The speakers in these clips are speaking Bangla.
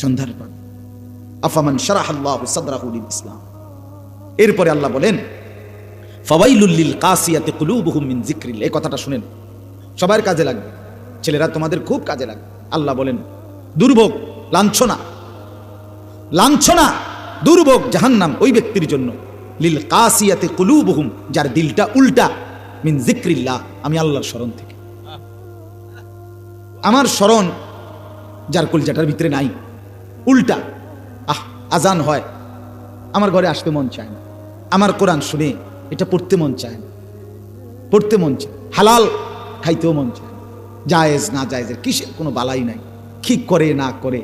সন্ধ্যার পর আফামান শারাহাল্লাহু সাদরাহু লিল ইসলাম। এরপরে আল্লাহ বলেন ফাওয়াইলুল লিল কাসিয়াতি কুলুবুহুম মিন যিকরিল্লাহ। এই কথাটা শুনেন, সবার কাজে লাগবে, ছেলেরা তোমাদের খুব কাজে লাগবে। আল্লাহ বলেন দুর্ভোগ, লাঞ্ছনা, লাঞ্ছনা, দুর্ভোগ, জাহান্নাম ওই ব্যক্তির জন্য লিল কাসিয়াতি কুলুবুহুম, যার দিলটা উল্টা, মিন যিকরিল্লাহ, আমি আল্লাহর স্মরণ থেকে। আমার স্মরণ যার কলজাটার ভিতরে নাই, উল্টা। আজান হয়, আমার ঘরে আসতে মন চায় না, আমার কোরআন শুনে এটা পড়তে মন চায় না, পড়তে মন চায়, হালাল খাইতেও মন চায় না, জায়েজ না জায়েজের কিসের কোনো বালাই নাই, ঠিক করে না করে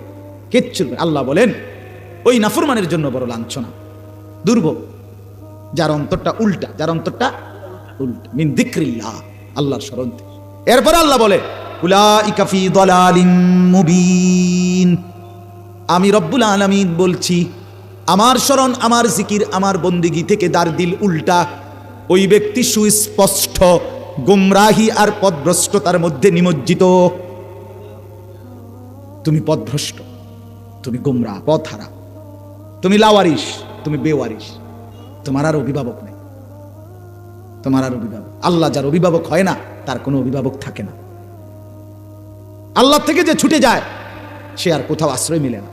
কিচ্ছু। আল্লাহ বলেন ওই নাফরমানের জন্য বড় লাঞ্ছনা, দুর্ভোগ, যার অন্তরটা উল্টা, যার অন্তরটা উল্টা, মিন যিকরিল্লাহ, আল্লাহর স্মরণ থেকে। এরপর আল্লাহ বলে উলাইকা ফি দালালিম মুবিন। আমি রব্বুল আলামিন বলছি, আমার স্মরণ, আমার জিকির, আমার বন্দিগি থেকে যার দিল উল্টা, ওই ব্যক্তি সুস্পষ্ট গুমরাহি আর পথভ্রষ্টতার মধ্যে নিমজ্জিত। তুমি পথভ্রষ্ট, তুমি গুমরাহ, পথহারা, তুমি লাওয়ারিস, তুমি বেওয়ারিস, তোমার আর অভিভাবক নেই, তোমার আর অভিভাবক। আল্লাহ যার অভিভাবক হয় না তার কোনো অভিভাবক থাকে না। আল্লাহ থেকে যে ছুটে যায় সে আর কোথাও আশ্রয় মিলে না।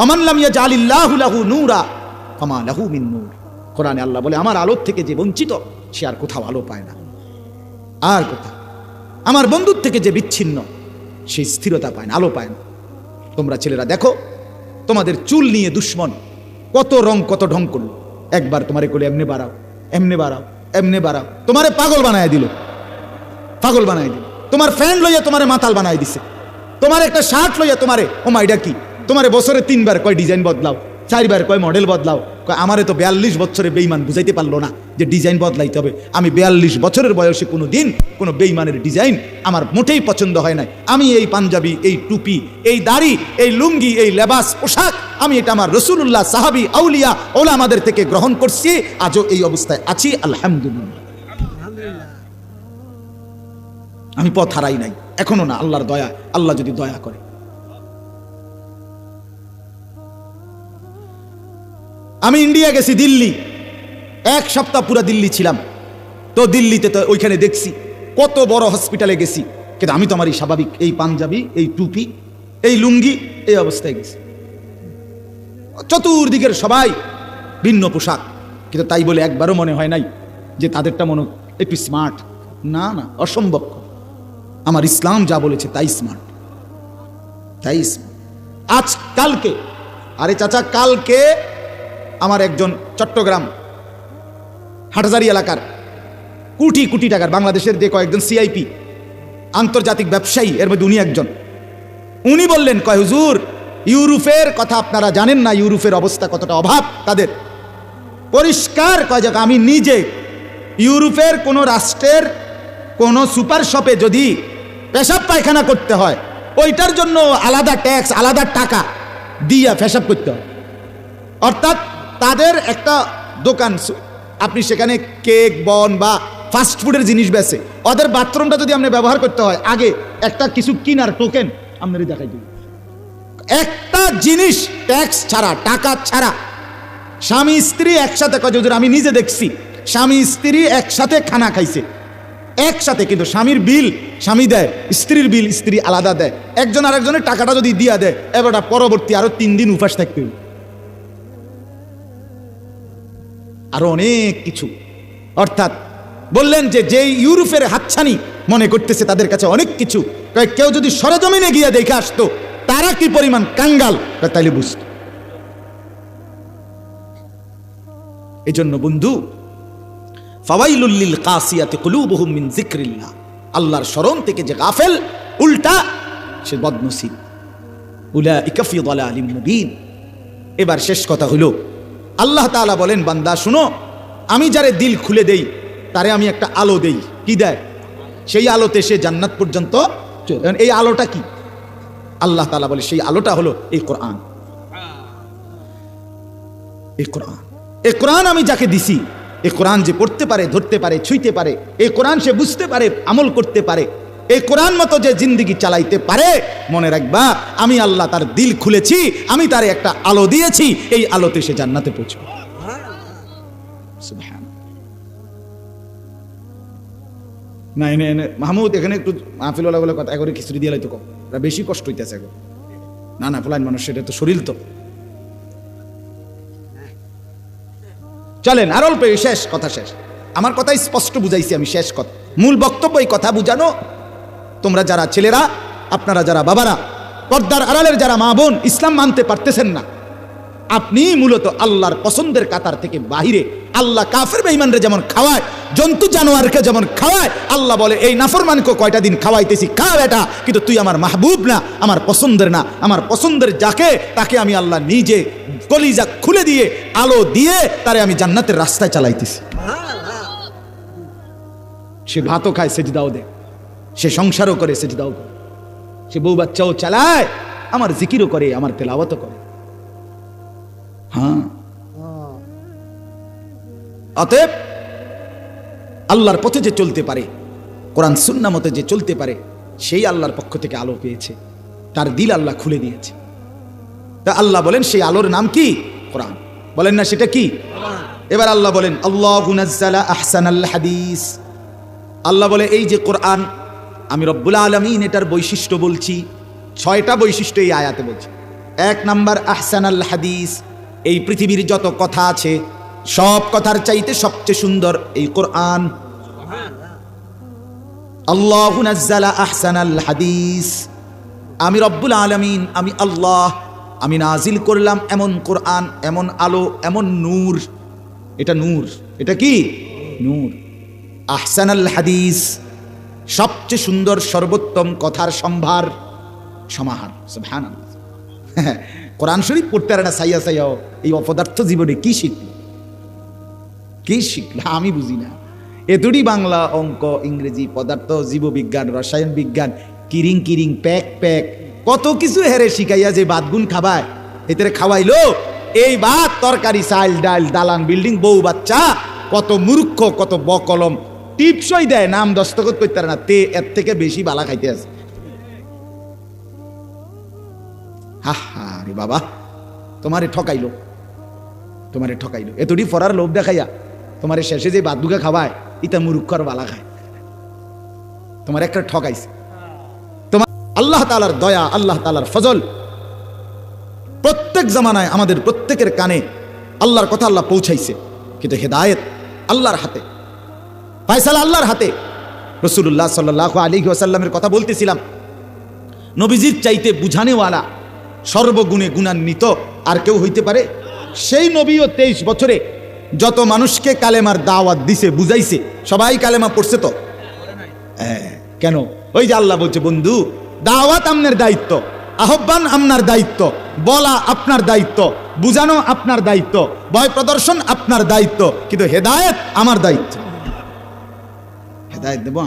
আমান লাম ইয়াজআলিল্লাহু লাহু নূরা ফামা লাহু মিন নূর। কোরআনে আল্লাহ বলে আমার আলোর থেকে যে বঞ্চিত সে আর কোথাও আলো পায় না। আর কোথাও আমার বন্ধুর থেকে যে বিচ্ছিন্ন সে স্থিরতা পায় না, আলো পায় না। তোমরা ছেলেরা দেখো, তোমাদের চুল নিয়ে দুশ্মন কত রং কত ঢং করলো। একবার তোমারে কোলে এমনে বাড়াও, এমনে বাড়াও, এমনে বাড়াও, তোমারে পাগল বানায় দিল, পাগল বানায় দিল। তোমার ফ্যান লইয়া তোমারে মাতাল বানায় দিছে। তোমার একটা শার্ট লইয়া তোমারে, ও মা এটা কি, তোমারে বছরে 3 বার কয় ডিজাইন বদলাও, 4 বার কয় মডেল বদলাও। আমারে তো 42 বছরে বেঈমান বুঝাইতে পারলো না যে ডিজাইন বদলাইতে হবে। আমি 42 বছরের বয়সে কোনো দিন কোনো বেঈমানের ডিজাইন আমার মোটেই পছন্দ হয় নাই। আমি এই পাঞ্জাবি, এই টুপি, এই দাড়ি, এই লুঙ্গি, এই লেবাস পোশাক, আমি এটা আমার রাসূলুল্লাহ, সাহাবী, আউলিয়া, ওলামাদের থেকে গ্রহণ করছি। আজও এই অবস্থায় আছি, আলহামদুলিল্লাহ। আমি পথ হারাই নাই, এখনো না, আল্লাহর দয়া, আল্লাহ যদি দয়া করে। আমি ইন্ডিয়া গেছি, দিল্লি, 1 সপ্তাহ পুরো দিল্লি ছিলাম। তো দিল্লিতে তো ওইখানে দেখছি কত বড় হসপিটালে গেছি, কিন্তু আমি তো আমার এই স্বাভাবিক এই পাঞ্জাবি, এই টুপি, এই লুঙ্গি, এই অবস্থায় গেছি। চতুর্দিকের সবাই ভিন্ন পোশাক, কিন্তু তাই বলে একবারও মনে হয় নাই যে তাদেরটা মনে একটু স্মার্ট। না না, অসম্ভব। আমার ইসলাম যা বলেছে তাই স্মার্ট, তাই স্মার্ট। আজ কালকে, আরে চাচা, কালকে আমার একজন চট্টগ্রাম হাটহাজারী এলাকার কোটি কোটি টাকার বাংলাদেশের যে কয়েকজন সিআইপি আন্তর্জাতিক ব্যবসায়ী, এর মধ্যে উনি একজন, উনি বললেন, কয় হুজুর, ইউরোপের কথা আপনারা জানেন না, ইউরোপের অবস্থা কতটা অভাব তাদের। পরিষ্কার কয়, যাক আমি নিজে ইউরোপের কোন রাষ্ট্রের কোন সুপার শপে যদি পেশাব পায়খানা করতে হয়, ওইটার জন্য আলাদা ট্যাক্স, আলাদা টাকা দিয়া পেশাব করতে হয়। অর্থাৎ তাদের একটা দোকান, আপনি সেখানে কেক, বন বা ফাস্ট ফুডের জিনিস বেচে, ওদের বাথরুমটা যদি আপনি ব্যবহার করতে হয়, আগে একটা কিছু কিনার টোকেন আপনারই দেখাই দিন। একটা জিনিস ট্যাক্স ছাড়া, টাকা ছাড়া, স্বামী স্ত্রী একসাথে, আমি নিজে দেখছি, স্বামী স্ত্রী একসাথে খানা খাইছে, একসাথে, কিন্তু স্বামীর বিল স্বামী দেয়, স্ত্রীর বিল স্ত্রী আলাদা দেয়। একজন আরেকজনের টাকাটা যদি দিয়া দেয়, এবার পরবর্তী আরো 3 দিন উপাস থাকতে হবে। আরো অনেক কিছু। অর্থাৎ বললেন যে যেই ইউরোপের হাতছানি মনে করতেছে তাদের কাছে অনেক কিছু, কেউ যদি সরেজমিনে গিয়ে দেখে আসতো তারা কি পরিমাণ কাঙ্গাল, তাইলে বুঝত। এই জন্য বন্ধু, ফাওয়াইলুল লিল কাসিয়াতি কুলুবুহুম মিন যিকরিল্লাহ, আল্লাহর স্মরণ থেকে যে গাফেল, উল্টা, সে বদনসিব। উলাইকা ফি দালালিম মুবিন। এবার শেষ কথা হলো, আল্লাহ তাআলা বলেন, বান্দা শুনো, আমি যারে দিল খুলে দেই তারে আমি একটা আলো দেই। কি দেয়? সেই আলোতে সে জান্নাত পর্যন্ত। এই আলোটা কি? আল্লাহ তাআলা বলে সেই আলোটা হলো এই কোরআন। এই কোরআন, এই কোরআন আমি যাকে দিছি, এই কোরআন যে পড়তে পারে, ধরতে পারে, ছুঁইতে পারে, এই কোরআন সে বুঝতে পারে, আমল করতে পারে, এই কোরআন মতো যে জিন্দেগি চালাইতে পারে, মনে রাখবা আমি আল্লাহ তার দিল খুলেছি, আমি তার একটা আলো দিয়েছি, এই আলোতে সে জান্নাতে পৌঁছবে। সুবহান। না এনে মাহমুদ এখানে একটু মাহফিলওয়ালা বলে কথা করে খিচুড়ি দিয়ে লাইতো কম, বেশি কষ্ট হইতেছে এখন। না না ফুলাইন মানুষ, সেটা তো শরীর তো। চলেন আর অল্প, শেষ কথা শেষ। আমার কথা স্পষ্ট বুঝাইছি আমি, শেষ কথা, মূল বক্তব্য এই কথা বুঝানো। তোমরা যারা ছেলেরা, আপনারা যারা বাবারা, পর্দার আড়ালের যারা মা বোন ইসলাম মানতে পারতেছেন না, আপনি মূলত আল্লাহর পছন্দের কাতার থেকে বাহিরে। আল্লাহ কাফের বেঈমানরে যেমন খাওয়ায়, জন্তু জানোয়ারকে যেমন খাওয়ায়, আল্লাহ বলে এই নাফরমানকে কয়টা দিন খাওয়াইতেছি, খা বেটা, কিন্তু তুই আমার মাহবুব না, আমার পছন্দের না। আমার পছন্দের যাকে, তাকে আমি আল্লাহ নিজে কলিজা খুলে দিয়ে, আলো দিয়ে তারে আমি জান্নাতের রাস্তায় চালাইতেছি। সে ভাতও খায়, সেজদাও দেয়, সে সংসারও করে, সেজদাও করে, সে বউ বাচ্চাও চালায়, আমার জিকিরও করে, আমার তেলাওয়াতও করে। হ্যাঁ, অতএব আল্লাহর পথে যে চলতে পারে, কোরআন সুন্নাহ মতে যে চলতে পারে, সেই আল্লাহর পক্ষ থেকে আলো পেয়েছে, তার দিল আল্লাহ খুলে দিয়েছে। তা আল্লাহ বলেন সেই আলোর নাম কি? কোরআন। বলেন না সেটা কি? এবার আল্লাহ বলেন আল্লাহু নাজ্জালা আহসানাল হাদিস। আল্লাহ বলে এই যে কোরআন, আমি রব্বুল আলামিন এটার বৈশিষ্ট্য বলছি, 6টা বৈশিষ্ট্য এই আয়াতে বলছি। 1 নাম্বার আহসানাল হাদিস, এই পৃথিবীর যত কথা আছে সব কথার চাইতে সবচেয়ে সুন্দর এই কোরআন। আল্লাহু নাজ্জালা আহসানাল হাদিস, আমি রব্বুল আলামিন, আমি আল্লাহ, আমি নাজিল করলাম এমন কোরআন, এমন আলো, এমন নূর। এটা নূর, এটা কি? নূর। আহসানাল হাদিস, সবচেয়ে সুন্দর সর্বোত্তম কথার সম্ভার, সমাহার। সুবহানাল্লাহ। কোরআন শরীফ পড়তে পারে না সাইয়া সাইয়াও, এই অপদার্থ জীবনে কি শিখল? কি শিখল আমি বুঝি না। এতটি বাংলা, অঙ্ক, ইংরেজি, পদার্থ, জীববিজ্ঞান, রসায়ন বিজ্ঞান, কিরিং কিরিং, প্যাক প্যাক, কত কিছু হেরে শিখাইয়া যে বাদগুন খাবায়, এতে খাওয়াইলো এই ভাত তরকারি, চাল ডাল, দালান বিল্ডিং, বউ বাচ্চা, কত মূর্খ, কত বকলম, টিপসই দেয়, নাম দস্তখত করতে পারে না, তে এর থেকে বেশি বালা খাইতে আছে। হা হা রে বাবা, তোমারে ঠকাইলো, তোমারে ঠকাইলো, এতটি ফরার লোভ দেখাইয়া তোমারে শেষে যে বাদুকা খাওয়ায়, ইতা মূর্খর বালা খায়, তোমার একটা ঠকাইছে। তোমার আল্লাহ তাআলার দয়া, আল্লাহ তাআলার ফজল, প্রত্যেক জামানায় আমাদের প্রত্যেকের কানে আল্লাহর কথা আল্লাহ পৌঁছাইছে, কিন্তু হেদায়েত আল্লাহর হাতে, ফয়সালা আল্লাহর হাতে। রাসূলুল্লাহ সাল্লাল্লাহু আলাইহি ওয়াসাল্লামের কথা বলতেছিলাম, নবীজির চাইতে বুঝানেওয়ালা, সর্বগুণে গুণান্বিত আর কেউ হইতে পারে? সেই নবীও 23 বছরে যত মানুষকে কালেমার দাওয়াত দিছে, বুঝাইছে, সবাই কালেমা পড়ছে তো? কেন? ওই যে আল্লাহ বলছে, বন্ধু দাওয়াত আপনার দায়িত্ব, আহ্বান আপনার দায়িত্ব, বলা আপনার দায়িত্ব, বুঝানো আপনার দায়িত্ব, ভয় প্রদর্শন আপনার দায়িত্ব, কিন্তু হেদায়েত আমার দায়িত্ব। হেদায়েত দেব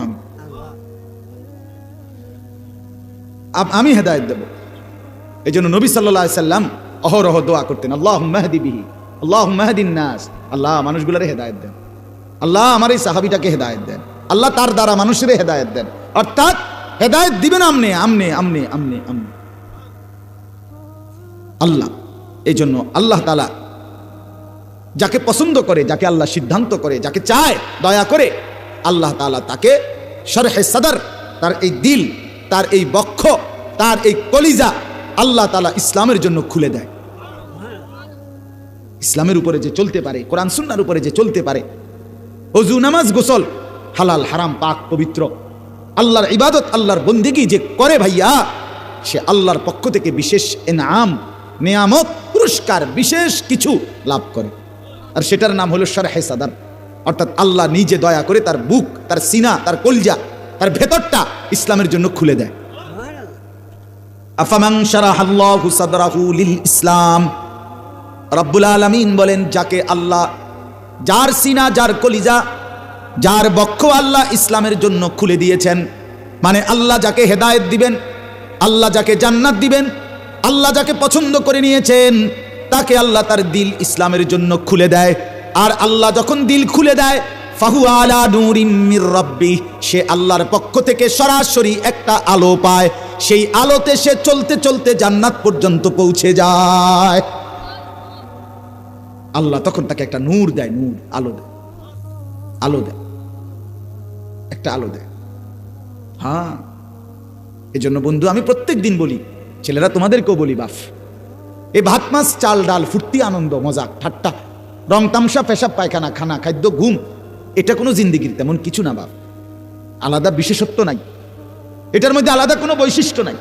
আমি হেদায়েত দেব। এই জন্য নবী সাল্লাল্লাহু আলাইহি সাল্লাম অহরহ দোয়া করতেন, আল্লাহুম্মা হদি বিহি, আল্লাহুম্মা হদিন নাস, আল্লাহ মানুষগুলোরে হেদায়েত দেন, আল্লাহ আমার এই সাহাবীটাকে হেদায়েত দেন, আল্লাহ তার দ্বারা মানুষের হেদায়েত দেন। অর্থাৎ হেদায়েত দিবেন আমনে আমনে আমনে আমনে আমনে আল্লাহ। এই জন্য আল্লাহ তাআলা যাকে পছন্দ করে, যাকে আল্লাহ সিদ্ধান্ত করে, যাকে চায় দয়া করে, আল্লাহ তাআলা তাকে শরহে সদর, তার এই দিল, তার এই বক্ষ, তার এই কলিজা আল্লাহ তাআলা ইসলামের জন্য খুলে দেয়। ইসলামের উপরে যে চলতে পারে, কোরআন সুন্নাহর উপরে যে চলতে পারে, ওযু নামাজ গোসল হালাল হারাম পাক পবিত্র, আল্লাহর ইবাদত, আল্লাহর বন্দেগী যে করে ভাইয়া, সে আল্লাহর পক্ষ থেকে বিশেষ ইনাম, নিয়ামত, পুরস্কার, বিশেষ কিছু লাভ করে। আর সেটার নাম হলো শরহে সদর। অর্থাৎ আল্লাহ নিজে দয়া করে তার বুক, তার সিনা, তার কলজা, তার ভেতরটা ইসলামের জন্য খুলে দেয়। আফামান শারাহাল্লাহু সাদরাহু লিল ইসলাম, রব্বুল আলামিন বলেন, যাকে আল্লাহ, যার সিনা, যার কলিজা, যার বক্ষ আল্লাহ ইসলামের জন্য খুলে দিয়েছেন, মানে আল্লাহ যাকে হেদায়েত দিবেন, আল্লাহ যাকে জান্নাত দিবেন, আল্লাহ যাকে পছন্দ করে নিয়েছেন, তাকে আল্লাহ তার দিল ইসলামের জন্য খুলে দেয়। আর আল্লাহ যখন দিল খুলে দেয়, ফাহুয়া আলা নূরিম মির রাব্বি, সে আল্লাহর পক্ষ থেকে সরাসরি একটা আলো পায়, সেই আলোতে সে চলতে চলতে জান্নাত পর্যন্ত পৌঁছে যায়। আল্লাহ তখন তাকে একটা নূর দেয়, নূর, আলো দেয়, আলো দেয়, একটা আলো দেয়। হ্যাঁ, এজন্য বন্ধু আমি প্রত্যেক দিন বলি, ছেলেরা তোমাদেরকেও বলি, বাপ এই ভাত মাছ চাল ডাল ফুর্তি আনন্দ মজা ঠাট্টা রং তামসা পেশাব পায়খানা খানা খাদ্য ঘুম, এটা কোনো জিন্দিগির তেমন কিছু না বাপ। আলাদা বিশেষত্ব নাই, এটার মধ্যে আলাদা কোনো বৈশিষ্ট্য নাই।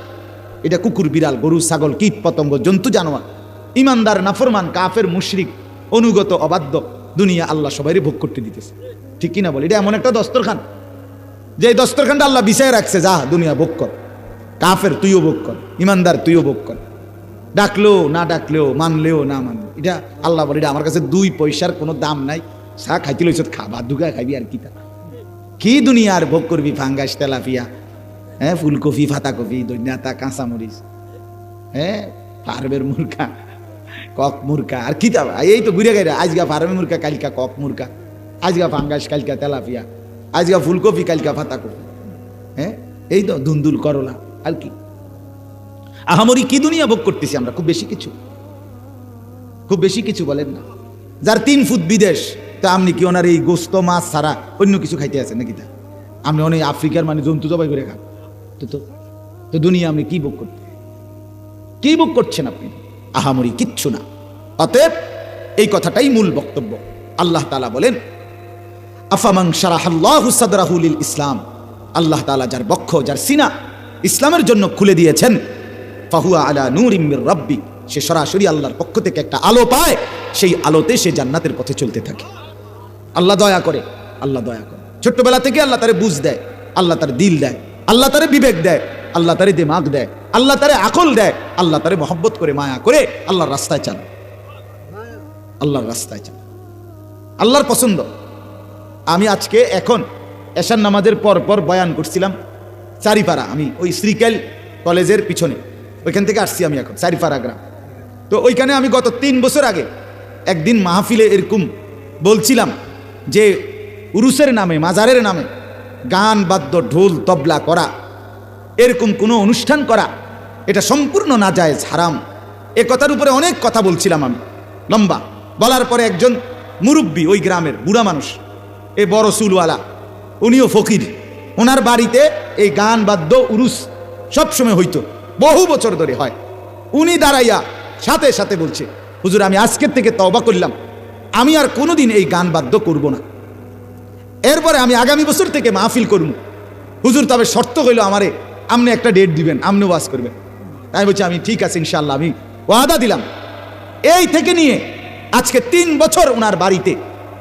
এটা কুকুর বিড়াল গরু ছাগল কীট পতঙ্গ জন্তু জানোয়ার, ইমানদার নাফরমান কাফের মুশরিক অনুগত অবাধ্য, দুনিয়া আল্লাহ সবাইরে ভোগ করতে দিতেছে, ঠিক কিনা বলে? এটা এমন একটা দস্তরখান, যে দস্তরখানটা আল্লাহ বিছায় রাখছে, যা দুনিয়া ভোগ কর, কাফের তুইও ভোগ কর, ইমানদার তুইও ভোগ কর, ডাকলেও না ডাকলেও মানলেও না মানলেও। এটা আল্লাহ বলে, এটা আমার কাছে 2 পয়সার কোনো দাম নাই, চা খাইতে লইছ খাবা দুগা খাইবি আর কি দুনিয়ার ভোগ করবি, ফাঙ্গাস তেলাপিয়া, হ্যাঁ ফুলকপি ফাতাকপি দৈন্যাতা কাঁচামরিচ, হ্যাঁ ফার্মের মুরগা কক মুরগা আর কি দাবা, এই তো ঘুরে গেলে আজগা ফার্মের মুরগা কালকা কক মুরগা, আজগা ফাঙ্গাস কালকা তেলাপিয়া, আজগা ফুলকপি কালকা ফাতাকপি, হ্যাঁ এই তো ধুন্দুল করলা আর কি। আহামরি কি দুনিয়া ভোগ করতেছি আমরা? খুব বেশি কিছু, খুব বেশি কিছু বলেন না। যার 3 ফুট বিদেশ, তা আপনি কি ওনার এই গোস্ত মাছ ছাড়া অন্য কিছু খাইতে আছেন নাকি? তা আপনি অনেক আফ্রিকার মানে জন্তু জবাই করে খান, তো দুনিয়া আপনি কি ভোগ করতে, কি ভোগ করছেন আপনি? আহামরি কিচ্ছু না। অতএব এই কথাটাই মূল বক্তব্য। আল্লাহ তাআলা বলেন, আফামান শারাহাল্লাহু সাদরাহু লিল ইসলাম, আল্লাহ তাআলা যার বক্ষ যার সিনা ইসলামের জন্য খুলে দিয়েছেন, ফাহুয়া আলা নূরিম মির রাব্বি, সে সরাসরি আল্লাহর পক্ষ থেকে একটা আলো পায়, সেই আলোতে সে জান্নাতের পথে চলতে থাকে। আল্লাহ দয়া করে, আল্লাহ দয়া করে। ছোট্টবেলা থেকে আল্লাহ তারে বুঝ দেয়, আল্লাহ তার দিল দেয়, আল্লাহ তারে বিবেক দেয়, আল্লাহ তারে দিমাগ দেয়, আল্লাহ তারে আকল দেয়, আল্লাহ তারে মহব্বত করে মায়া করে আল্লাহর রাস্তায় চালায়, আল্লাহর রাস্তায় চালায়, আল্লাহর পছন্দ। আমি আজকে এখন এশার নামাজের পর পর বয়ান করছিলাম চারিপাড়া, আমি ওই শ্রীকেল কলেজের পিছনে, ওইখান থেকে আসছি আমি এখন চারিপাড়া গ্রাম। তো ওইখানে আমি গত 3 বছর আগে একদিন মাহফিলে এরকম বলছিলাম যে উরুসের নামে মাজারের নামে গান বাদ্য ঢোল তবলা করা, এরকম কোনো অনুষ্ঠান করা, এটা সম্পূর্ণ নাজায়েজ হারাম। এ কথার উপরে অনেক কথা বলছিলাম আমি লম্বা। বলার পরে একজন মুরব্বী, ওই গ্রামের বুড়া মানুষ, এ বড় চুলওয়ালা, উনিও ফকির, ওনার বাড়িতে এই গান বাদ্য উরুস সবসময় হইতো, বহু বছর ধরে হয়। উনি দাঁড়াইয়া সাথে সাথে বলছে, হুজুর আমি আজকের থেকে তওবা করলাম, আমি আর কোনোদিন এই গান বাদ্য করব না, এরপরে আমি আগামী বছর থেকে মাহফিল করব। হুজুর তবে শর্ত হইল আমারে আপনি একটা ডেট দিবেন, আপনি ওয়াজ করবেন। তাই বলছি আমি ঠিক আছে ইনশাআল্লাহ, আমি ওয়াদা দিলাম। এই থেকে নিয়ে আজকে 3 বছর ওনার বাড়িতে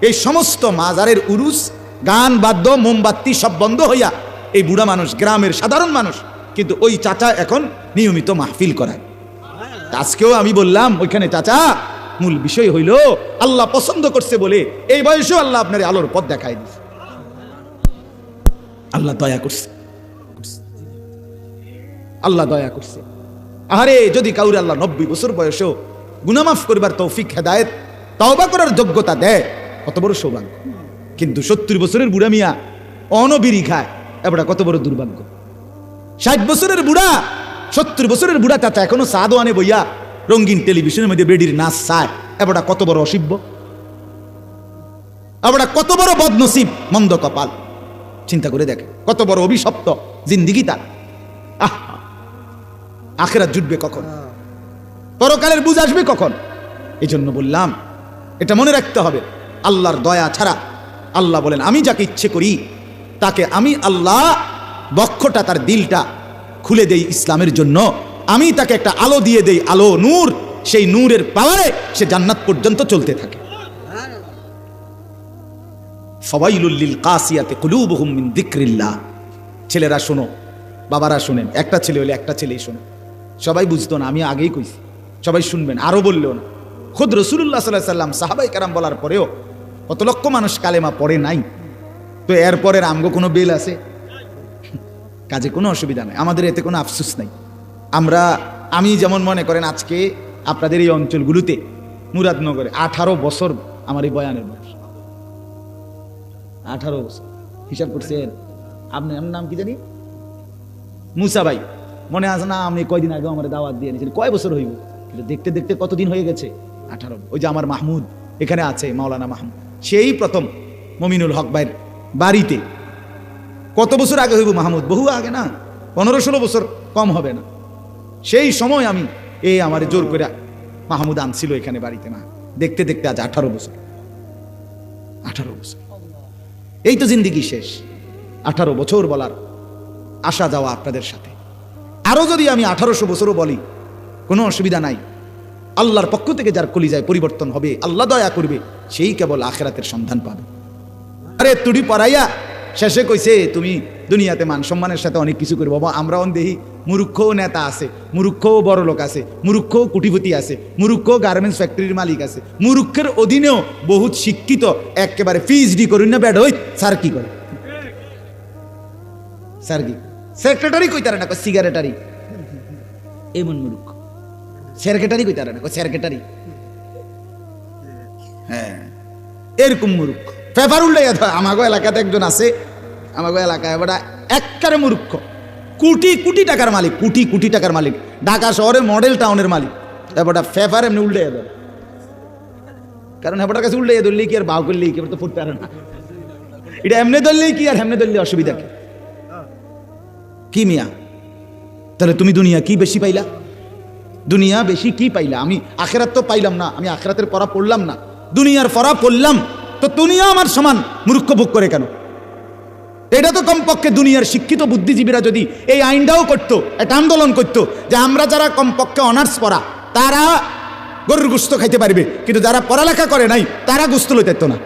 এই সমস্ত মাজারের উরুস গান বাদ্য মোমবাতি সব বন্ধ হইয়া এই বুড়া মানুষ, গ্রামের সাধারণ মানুষ, কিন্তু ওই চাচা এখন নিয়মিত মাহফিল করায়। আজকেও আমি বললাম ওইখানে, চাচা মূল বিষয় হইল আল্লাহ পছন্দ করছে বলে এই বয়সেও আল্লাহ আপনার আলোর পথ দেখায় দিচ্ছে, আল্লাহ দয়া করছে, আল্লাহ দয়া করছে। আরে যদি কাউরে আল্লাহ 90 বছর বয়সেও গুনাহ মাফ করবার তৌফিক হেদায়েত তওবা করার যোগ্যতা দেয়, কত বড় সৌভাগ্য। কিন্তু 70 বছরের বুড়া মিয়া অনবিরি খায়, এবারে কত বড় দুর্ভাগ্য। 60 বছরের বুড়া, 70 বছরের বুড়া চাচা এখনো চা দোয়ানে বইয়া রঙিন টেলিভিশনের মধ্যে বেডির নাচ চায়, এবারে কত বড় অসিব্য, এবারে কত বড় বদনসিব, মন্দ কপাল। চিন্তা করে দেখে কত বড় অভিশপ্ত জিন্দিগি তার। আখিরাত জুটবে কখন? পরকালের বুঝ আসবে কখন? এই জন্য বললাম এটা মনে রাখতে হবে, আল্লাহর দয়া ছাড়া, আল্লাহ বলেন আমি যাকে ইচ্ছে করি তাকে আমি আল্লাহ বক্ষটা, তার দিলটা খুলে দেই ইসলামের জন্য, আমি তাকে একটা আলো দিয়ে দেই, আলো নূর, সেই নূরের পাওয়ারে সে জান্নাত পর্যন্ত চলতে থাকে। ফাওয়াইলুল লিল কাসিয়াতি কুলুবুহুম মিন যিকরিল্লাহ। ছেলেরা শোনো, বাবারা শুনেন, একটা ছেলে হলে একটা ছেলেই শোনো। সবাই বুঝতো না, আমি আগেই কইছি, সবাই শুনবেন, আরো বললেও না। খুদ রাসূলুল্লাহ সাল্লাল্লাহু আলাইহি সাল্লাম সাহাবায়ে কেরাম বলার পরেও কত লক্ষ মানুষ কালেমা পড়ে নাই, তো এরপরের আমগো কোনো বেল আছে? কাজে কোনো অসুবিধা নাই, আমাদের এতে কোনো আফসোস নাই। আমি যেমন মনে করেন আজকে আপনাদের এই অঞ্চলগুলোতে মুরাদনগরে 18 বছর আমার এই বয়ানের বয়স, 18 বছর। হিসাব করছেন? আপনার নাম কি জানি? মুসা ভাই, মনে আছে না? আপনি কয়দিন আগে আমার দাওয়াত দিয়ে নিয়েছেন, কয় বছর হইব? কিন্তু দেখতে দেখতে কতদিন হয়ে গেছে? 18। ওই যে আমার মাহমুদ এখানে আছে, মাওলানা মাহমুদ, সেই প্রথম মমিনুল হক ভাইয়ের বাড়িতে। কত বছর আগে হইব মাহমুদ? বহু আগে না, 15-16 বছর কম হবে না। সেই সময় আমি আমার জোর করে মাহমুদ আনছিল এখানে বাড়িতে। না, দেখতে দেখতে আজ 18 বছর। 18 বছর, এই তো জিন্দিগি শেষ। 18 বছর বলার আসা যাওয়া আপনাদের সাথে। আরো যদি আমি 1800 বছরও বলি, কোনো অসুবিধা নাই। আল্লাহর পক্ষ থেকে যার কলিজায় পরিবর্তন হবে, আল্লাহ দয়া করবে, সেই কেবল আখিরাতের সন্ধান পাবে। আরে তুড়ি পড়াইয়া শেষে কইছে তুমি দুনিয়াতে মান সম্মানের সাথে অনেক কিছু করবো। বাবা, আমরা দেখি মুরুক্ষও নেতা আছে, মুরুক্ষও বড় লোক আছে, মুরুক্ষও কুটিপতি আছে, মুরুক্ষও গার্মেন্টস ফ্যাক্টরির মালিক আছে, মুরুক্ষের অধীনেও বহুত শিক্ষিত একেবারে পিএইচডি করুন না ব্যাড হই। স্যার কি করে? স্যার কি সেক্রেটারি কইতারে না, সিগারেটারি। এমন মুরুক্ষ। সেক্রেটারি কইতারে না, সেক্রেটারি। হ্যাঁ, এরকম মুরুক্ষ। পেপার উল্টাইয়া ধর। আমাগো এলাকাতে একজন আছে, আমাগো এলাকায় বড় একবারে মূর্খ, কোটি কোটি টাকার মালিক, কোটি কোটি টাকার মালিক, ঢাকা শহরে মডেল টাউনের মালিক। এবার পেপার এমনি উল্টাইয়া ধরে, কারণ হেবাটার কাছে উল্টাইয়া ধরলেই কি আর বাউ করলেই কি তো ফুটতে পারে না। এটা এমনি ধরলেই কি আর হেমনে ধরলে অসুবিধা কি? কি মিয়া, তাহলে তুমি দুনিয়া কি বেশি পাইলা? দুনিয়া বেশি কি পাইলা? আমি আখেরাত তো পাইলাম না, আমি আখেরাতের পড়া পড়লাম না, দুনিয়ার পড়া পড়লাম, তো দুনিয়া আমার সমান মূর্খ ভোগ করে কেন? এটা তো কমপক্ষে দুনিয়ার শিক্ষিত বুদ্ধিজীবীরা যদি এই আইনটাও করতো, একটা আন্দোলন করতো যে আমরা যারা কমপক্ষে অনার্স পড়া তারা গরুর গোস্ত খাইতে পারবে, কিন্তু যারা পড়ালেখা করে নাই তারা গোস্ত লইতে না।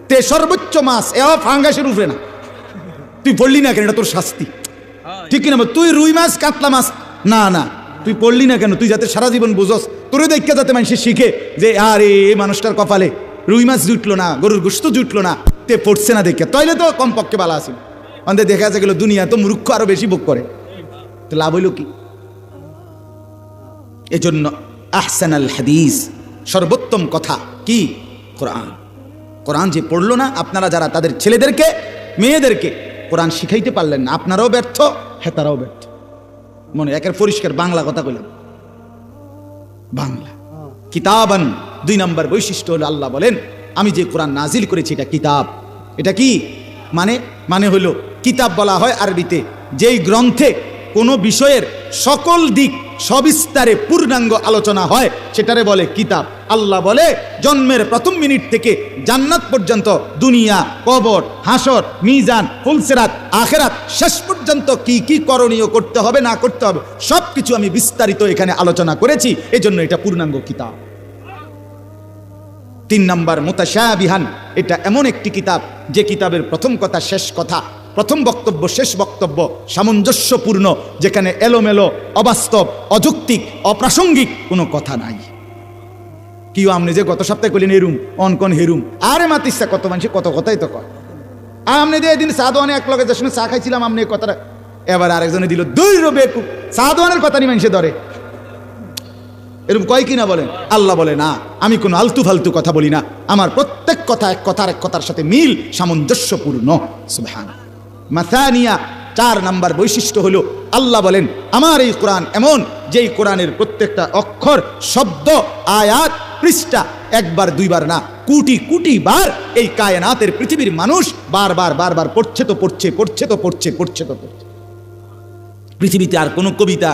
তে সর্বোচ্চ মাছ ফাঙ্গাসের উপরে না। তুই পড়লি না কেন? এটা তোর শাস্তি, ঠিক কিনা? তুই রুই মাছ কাতলা মাছ না না, তুই পড়লি না কেন? তুই যাতে সারা জীবন বুঝস, তোরে দেখে যাতে মানুষ শিখে যে আরে এই মানুষটার কপালে রুই মাছ জুটলো না, গরুর গোস্ত জুটলো না, তে পড়ছে না দেখে, তাইলে তো কমপক্ষে ভালো আসিল। আমাদের দেখা যাচ্ছে গেল দুনিয়া তো মূর্খ আরো বেশি ভোগ করে, তো লাভ হইল কি? এজন্য আহসানাল হাদিস, সর্বোত্তম কথা কি? কোরআন। কোরআন যে পড়লো না, আপনারা যারা তাদের ছেলেদেরকে মেয়েদেরকে কোরআন শিখাইতে পারলেন না, আপনারাও ব্যর্থ, হেতারাও ব্যর্থ। মনে একের পরিষ্কার বাংলা কথা কইলাম, বাংলা কিতাবান। 2 নম্বর বৈশিষ্ট্য হলো আল্লাহ বলেন আমি যে কোরআন নাজিল করেছি এটা কিতাব। এটা কি মানে হলো কিতাব বলা হয় আরবিতে যেই গ্রন্থে কোনো বিষয়ের সকল দিক সবিস্তারে পূর্ণাঙ্গ আলোচনা হয় সেটারে বলে কিতাব। আল্লাহ বলে জন্মের প্রথম মিনিট থেকে জান্নাত পর্যন্ত, দুনিয়া, কবর, হাসর, মিজান, ফুলসিরাত, আখিরাত শেষ পর্যন্ত কি কি করণীয় করতে হবে না করতে হবে সবকিছু আমি বিস্তারিত এখানে আলোচনা করেছি, এজন্য এটা পূর্ণাঙ্গ কিতাব। 3 নম্বর মুতাশাবিহান, এটা এমন একটি কিতাব যে কিতাবের প্রথম কথা শেষ কথা, প্রথম বক্তব্য শেষ বক্তব্য সামঞ্জস্যপূর্ণ, যেখানে এলোমেলো, অবাস্তব, অযৌক্তিক, অপ্রাসঙ্গিক কোনো কথা নাই। কি আপনি যে গত সপ্তাহে কইলেন এরুম অনকন হেরুম, আরে মাতিসা কত মানুষ কত কথাই তো কয়। আপনি যে এদিন সাদওয়ানে এক লগে যার চা খাইছিলাম, আপনি এই কথাটা এবার আরেকজনে দিল 2 রবে সাদওয়ানের কথা নিয়ে মানুষে ধরে, এরকম কয় কিনা বলেন? আল্লাহ বলে না, আমি কোনো আলতু ফালতু কথা বলি না, আমার প্রত্যেক কথা এক কথার সাথে মিল, সামঞ্জস্যপূর্ণ। সুবহান। মাসানিয়া, 4 নম্বর বৈশিষ্ট্য হলো আল্লাহ বলেন আমার এই কোরআন এমন যেই কোরআনের প্রত্যেকটা অক্ষর, শব্দ, আয়াত, পৃষ্ঠা একবার 2বার না, কোটি কোটি বার এই কায়নাতের পৃথিবীর মানুষ বারবার পড়ছে তো পড়ছে। পৃথিবীতে আর কোনো কবিতা,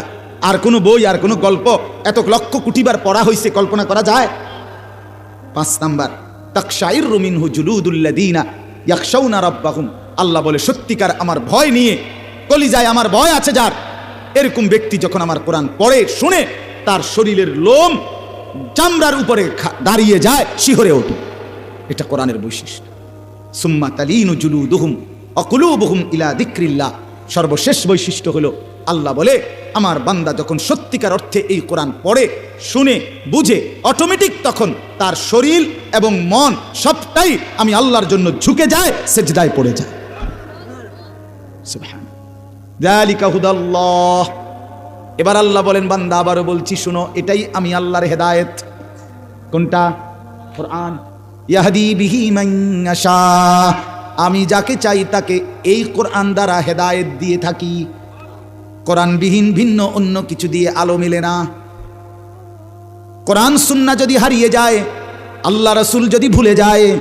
আর কোনো বই, আর কোনো গল্প এত লক্ষ কোটিবার পড়া হয়েছে কল্পনা করা যায়? 5 নাম্বার তাকশাইরু মিনহু জুলুদুল্লাযীনা ইয়াখশাউনা রাব্বাহুম, আল্লাহ বলে সত্যিকার আমার ভয় নিয়ে কলিজায় আমার ভয় আছে যার, এরকম ব্যক্তি যখন আমার কোরআন পড়ে শুনে তার শরীরের লোম চামড়ার উপরে দাঁড়িয়ে যায়, শিহরে ওঠে। এটা কোরআনের বৈশিষ্ট্য। সুম্মা তালিনু জুলুদুহুম ওয়া কুলুবুহুম ইলা যিকরিল্লাহ, সর্বশেষ বৈশিষ্ট্য হলো আল্লাহ বলে আমার বান্দা যখন সত্যিকার অর্থে এই কোরআন পড়ে শুনে বুঝে, অটোমেটিক তখন তার শরীর এবং মন সবটাই আমি আল্লাহর জন্য ঝুঁকে যায়, সেজদায় পড়ে যায়। সুবহান। যালিকা হুদাল্লাহ। এবার আল্লাহ বলেন বান্দা আবারও বলছি শুনো, এটাই আমি আল্লাহর হেদায়েত। কোনটা? কোরআন। ইয়াহদি বিহি মান ইয়াশা, আমি যাকে চাই তাকে এই কোরআন দ্বারা হেদায়েত দিয়ে থাকি। কোরআনবিহীন ভিন্ন অন্য কিছু দিয়ে আলো মেলে না। কোরআন সুন্নাহ যদি হারিয়ে যায়, আল্লাহ রাসূল যদি ভুলে যায়,